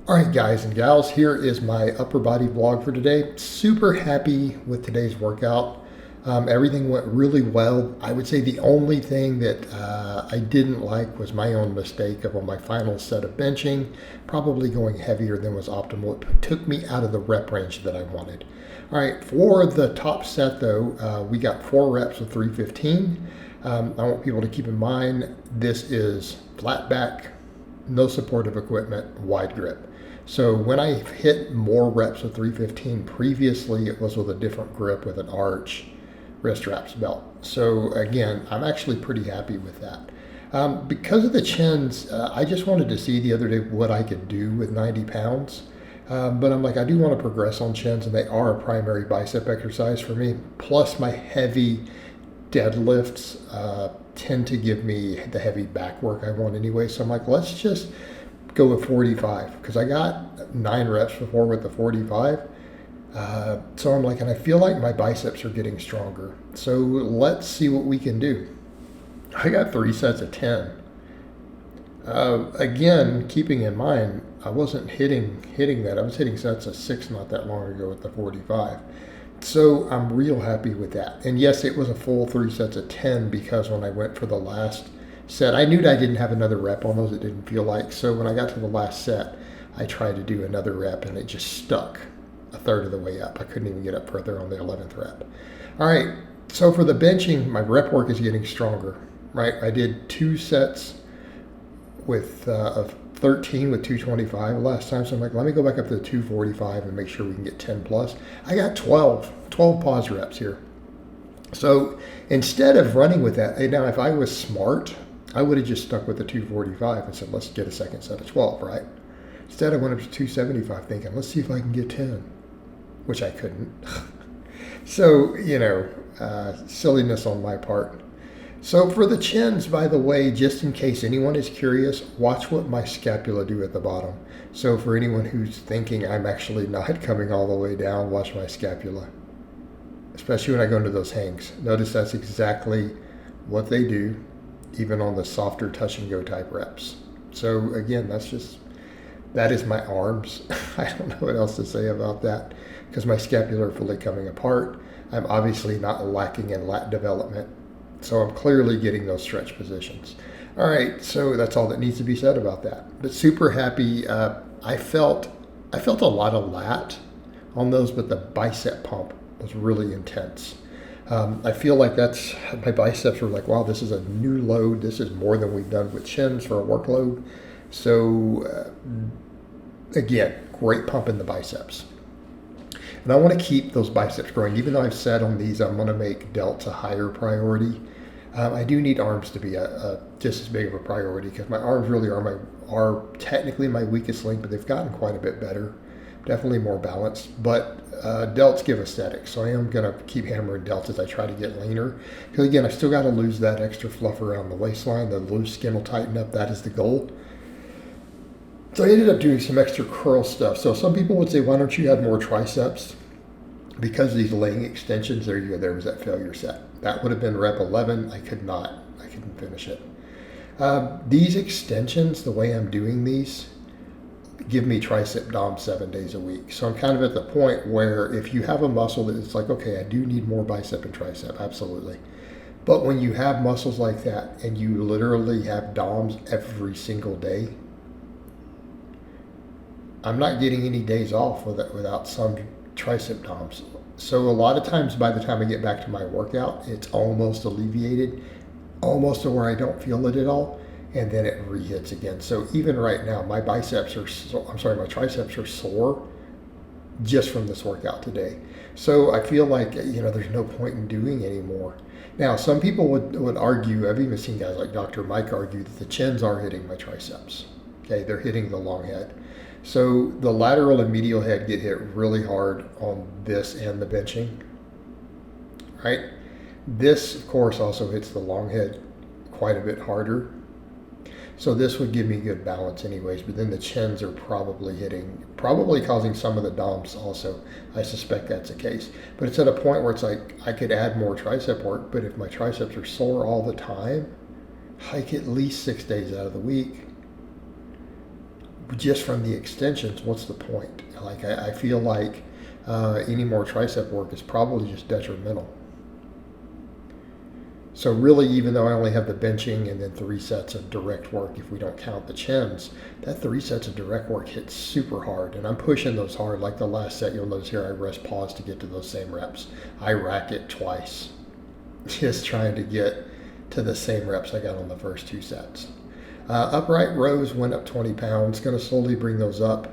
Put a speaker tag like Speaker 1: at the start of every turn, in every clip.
Speaker 1: All right, guys and gals, here is my upper body vlog for today. Super happy with today's workout. Everything went really well. I would say the only thing that I didn't like was my own mistake of on my final set of benching, probably going heavier than was optimal. It took me out of the rep range that I wanted. All right, for the top set though, we got 4 reps of 315. I want people to keep in mind this is flat back, no supportive equipment, wide grip. So when I hit more reps of 315 previously, it was with a different grip with an arch wrist wraps belt. So again, I'm actually pretty happy with that. Because of the chins, I just wanted to see the other day what I could do with 90 pounds. But I'm like, I do want to progress on chins, and they are a primary bicep exercise for me. Plus my heavy deadlifts tend to give me the heavy back work I want anyway. So I'm like, let's just go with 45 because I got 9 reps before with the 45. So I'm like, and I feel like my biceps are getting stronger. So let's see what we can do. I got 3 sets of 10. Again, keeping in mind, I wasn't hitting that. I was hitting sets of 6 not that long ago with the 45. So I'm real happy with that. And yes, it was a full 3 sets of 10 because when I went for the last set, I knew that I didn't have another rep on those. It didn't feel like. So when I got to the last set, I tried to do another rep and it just stuck a third of the way up. I couldn't even get up further on the 11th rep. All right. So for the benching, my rep work is getting stronger, right? I did 2 sets with of 13 with 225 last time. So I'm like, let me go back up to the 245 and make sure we can get 10 plus. I got 12 pause reps here. So instead of running with that, now if I was smart, I would have just stuck with the 245 and said, let's get a second set of 12, right? Instead I went up to 275 thinking, let's see if I can get 10, which I couldn't. So, silliness on my part. So for the chins, by the way, just in case anyone is curious, watch what my scapula do at the bottom. So for anyone who's thinking I'm actually not coming all the way down, watch my scapula. Especially when I go into those hangs. Notice that's exactly what they do, even on the softer touch and go type reps. So again, that is my arms. I don't know what else to say about that because my scapula are fully coming apart. I'm obviously not lacking in lat development. So I'm clearly getting those stretch positions. All right, so that's all that needs to be said about that. But super happy. I felt a lot of lat on those, but the bicep pump was really intense. I feel like my biceps were like, wow, this is a new load. This is more than we've done with chins for a workload. So again, great pump in the biceps. And I want to keep those biceps growing. Even though I've said on these, I'm going to make delts a higher priority. I do need arms to be just as big of a priority because my arms really are technically my weakest link, but they've gotten quite a bit better. Definitely more balanced, but delts give aesthetics. So I am going to keep hammering delts as I try to get leaner. Because again, I still got to lose that extra fluff around the waistline. The loose skin will tighten up. That is the goal. So I ended up doing some extra curl stuff. So some people would say, why don't you add more triceps? Because of these leg extensions, there you go. There was that failure set. That would have been rep 11. I couldn't finish it. These extensions, the way I'm doing these, give me tricep dom 7 days a week. So I'm kind of at the point where if you have a muscle that it's like, okay, I do need more bicep and tricep, absolutely. But when you have muscles like that and you literally have DOMs every single day, I'm not getting any days off without some tricep DOMs. So a lot of times by the time I get back to my workout, it's almost alleviated, almost to where I don't feel it at all. And then it re-hits again. So even right now, my triceps are sore just from this workout today. So I feel like, there's no point in doing anymore. Now, some people would argue, I've even seen guys like Dr. Mike argue that the chins are hitting my triceps. Okay, they're hitting the long head. So the lateral and medial head get hit really hard on this and the benching, right? This, of course, also hits the long head quite a bit harder. So this would give me good balance anyways, but then the chins are probably causing some of the DOMs also. I suspect that's the case. But it's at a point where it's like I could add more tricep work, but if my triceps are sore all the time, hike at least 6 days out of the week. just from the extensions, what's the point? Like I feel like any more tricep work is probably just detrimental. So really, even though I only have the benching and then 3 sets of direct work, if we don't count the chins, that 3 sets of direct work hits super hard. And I'm pushing those hard. Like the last set, you'll notice here, I rest pause to get to those same reps. I rack it twice, just trying to get to the same reps I got on the first 2 sets. Upright rows went up 20 pounds, going to slowly bring those up.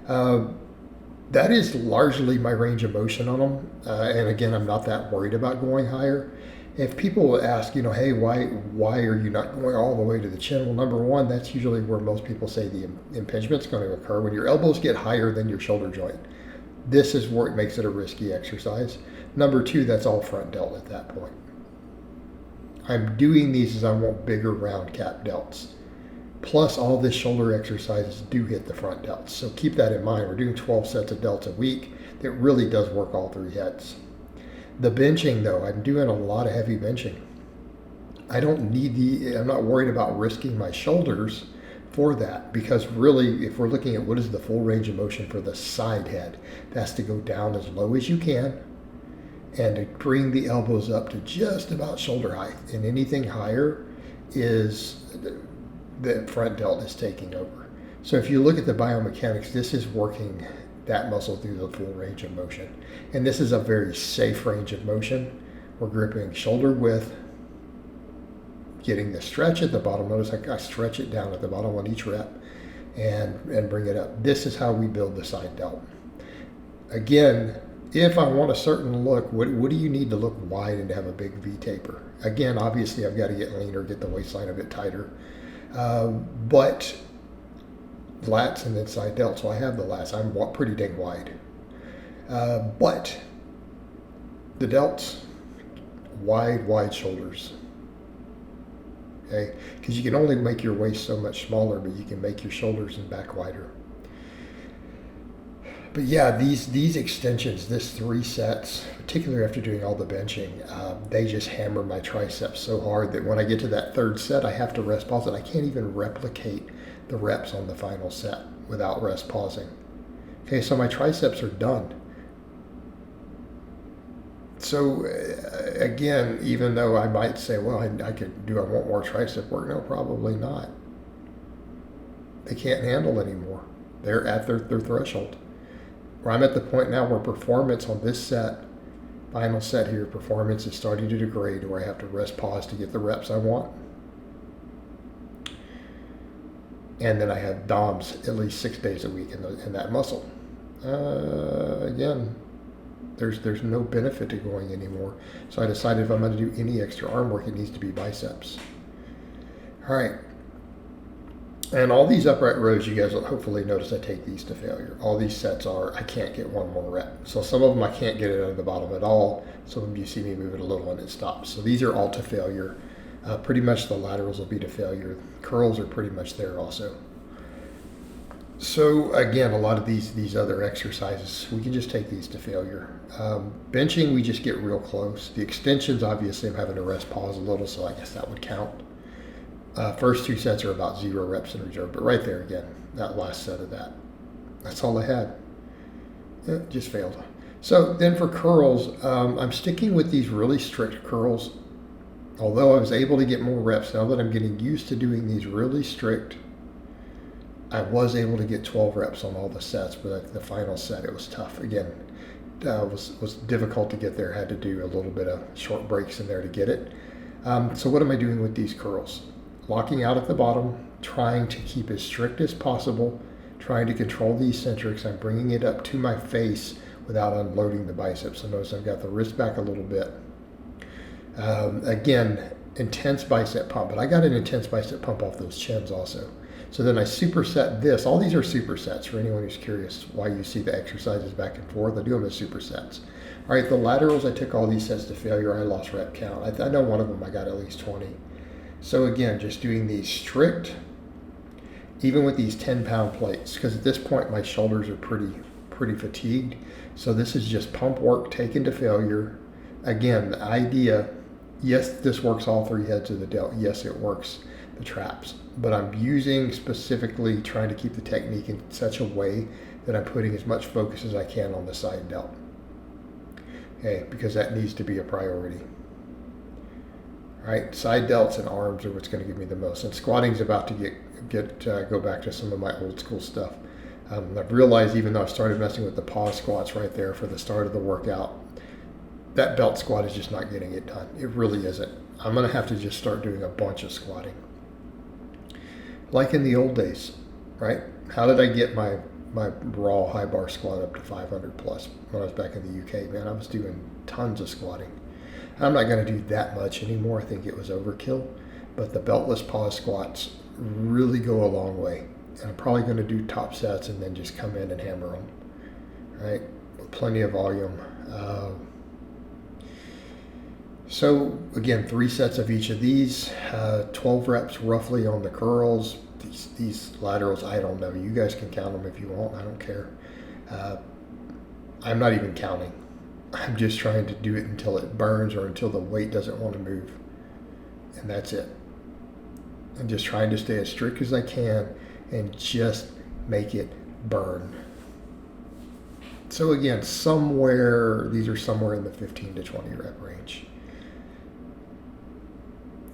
Speaker 1: That is largely my range of motion on them. And again, I'm not that worried about going higher. If people ask, hey, why are you not going all the way to the chin? Well, number one, that's usually where most people say the impingement's going to occur. When your elbows get higher than your shoulder joint, this is where it makes it a risky exercise. Number two, that's all front delt at that point. I'm doing these as I want bigger round cap delts. Plus, all the shoulder exercises do hit the front delts. So keep that in mind. We're doing 12 sets of delts a week. That really does work all 3 heads. The benching, though, I'm doing a lot of heavy benching. I'm not worried about risking my shoulders for that, because really, if we're looking at what is the full range of motion for the side head, that's to go down as low as you can and to bring the elbows up to just about shoulder height. And anything higher is the front delt is taking over. So if you look at the biomechanics, this is working that muscle through the full range of motion. And this is a very safe range of motion. We're gripping shoulder width, getting the stretch at the bottom. Notice I stretch it down at the bottom on each rep and bring it up. This is how we build the side delt. Again, if I want a certain look, what do you need to look wide and to have a big V taper? Again, obviously I've got to get leaner, get the waistline a bit tighter. But lats and then side delt, so I have the lats. I'm pretty dang wide. But the delts, wide shoulders. Okay, because you can only make your waist so much smaller, but you can make your shoulders and back wider. But yeah, these extensions, this 3 sets, particularly after doing all the benching, they just hammer my triceps so hard that when I get to that 3rd set, I have to rest pause it. I can't even replicate the reps on the final set without rest pausing. Okay, so my triceps are done. So again, even though I might say, well, I want more tricep work? No, probably not. They can't handle anymore. They're at their threshold. Where I'm at the point now where performance on this set, final set here, performance is starting to degrade, where I have to rest pause to get the reps I want. And then I have DOMs at least 6 days a week in that muscle. Again, there's no benefit to going anymore. So I decided if I'm going to do any extra arm work, it needs to be biceps. All right. And all these upright rows, you guys will hopefully notice I take these to failure. All these sets I can't get one more rep. So some of them I can't get it out of the bottom at all. Some of them you see me move it a little and it stops. So these are all to failure. Pretty much the laterals will be to failure. Curls are pretty much there also. So again, a lot of these other exercises, we can just take these to failure. Benching, we just get real close. The extensions, obviously, I'm having to rest pause a little, so I guess that would count. First 2 sets are about 0 reps in reserve, but right there again, that last set of that's all I had. It just failed. So then for curls, I'm sticking with these really strict curls. Although I was able to get more reps, now that I'm getting used to doing these really strict, I was able to get 12 reps on all the sets, but the final set, it was tough. Again, was difficult to get there. Had to do a little bit of short breaks in there to get it. So what am I doing with these curls? Locking out at the bottom, trying to keep as strict as possible, trying to control the eccentrics. I'm bringing it up to my face without unloading the biceps. So notice I've got the wrist back a little bit. Again, intense bicep pump, but I got an intense bicep pump off those chins also. So then I superset this. All these are supersets for anyone who's curious why you see the exercises back and forth. I do them as supersets. All right, the laterals, I took all these sets to failure. I lost rep count. I know one of them I got at least 20. So again, just doing these strict, even with these 10-pound plates, because at this point my shoulders are pretty fatigued. So this is just pump work taken to failure. Again, the idea, yes, this works all 3 heads of the delt. Yes, it works the traps. But I'm using specifically trying to keep the technique in such a way that I'm putting as much focus as I can on the side delt. Okay, because that needs to be a priority. All right, side delts and arms are what's going to give me the most. And squatting's about to go back to some of my old school stuff. I've realized, even though I started messing with the pause squats right there for the start of the workout, that belt squat is just not getting it done. It really isn't. I'm going to have to just start doing a bunch of squatting. Like in the old days, right? How did I get my raw high bar squat up to 500 plus when I was back in the UK? Man, I was doing tons of squatting. I'm not going to do that much anymore. I think it was overkill. But the beltless pause squats really go a long way. And I'm probably going to do top sets and then just come in and hammer them, right? Plenty of volume. So again, 3 sets of each of these, 12 reps roughly on the curls. These laterals, I don't know. You guys can count them if you want. I don't care. I'm not even counting. I'm just trying to do it until it burns or until the weight doesn't want to move. And that's it. I'm just trying to stay as strict as I can and just make it burn. So again, these are somewhere in the 15 to 20 rep range.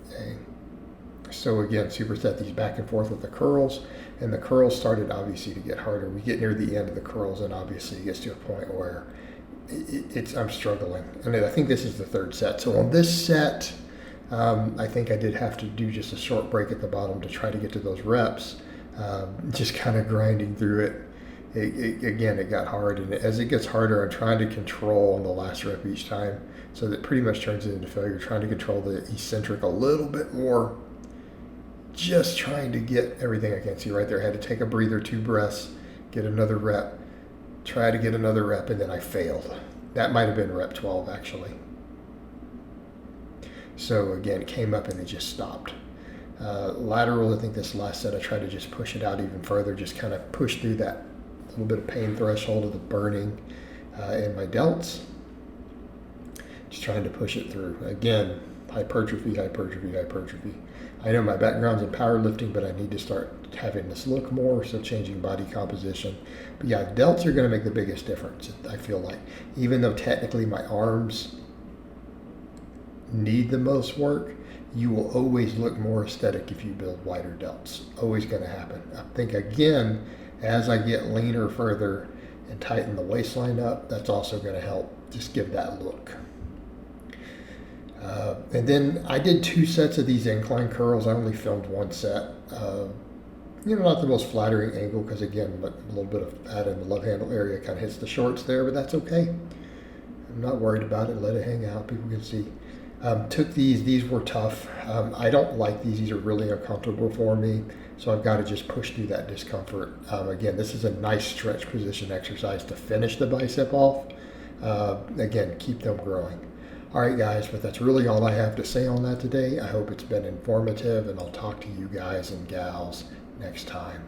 Speaker 1: Okay. So again, superset these back and forth with the curls, and the curls started obviously to get harder. We get near the end of the curls, and obviously it gets to a point where I'm struggling. And I think this is the 3rd set. So on this set, I think I did have to do just a short break at the bottom to try to get to those reps. Just kind of grinding through it. Again, it got hard, and as it gets harder, I'm trying to control on the last rep each time, so that pretty much turns it into failure. Trying to control the eccentric a little bit more, just trying to get everything I can. See right there, I had to take a breather, 2 breaths, get another rep, try to get another rep, and then I failed. That might have been rep 12 actually. So again, it came up and it just stopped. Lateral, I think this last set I tried to just push it out even further, just kind of push through that little bit of pain threshold of the burning in my delts. Just trying to push it through. Again, hypertrophy, hypertrophy, hypertrophy. I know my background's in powerlifting, but I need to start having this look more, so changing body composition. But yeah, delts are going to make the biggest difference, I feel like. Even though technically my arms need the most work, you will always look more aesthetic if you build wider delts. Always going to happen. I think, again, as I get leaner further and tighten the waistline up, that's also going to help just give that look. And then I did 2 sets of these incline curls. I only filmed 1 set. Not the most flattering angle because, again, a little bit of fat in the love handle area kind of hits the shorts there, but that's okay. I'm not worried about it. Let it hang out. People can see. Took these were tough. I don't like these. These are really uncomfortable for me, so I've got to just push through that discomfort. Again, this is a nice stretch position exercise to finish the bicep off. Again, keep them growing. All right, guys, but that's really all I have to say on that today. I hope it's been informative, and I'll talk to you guys and gals next time.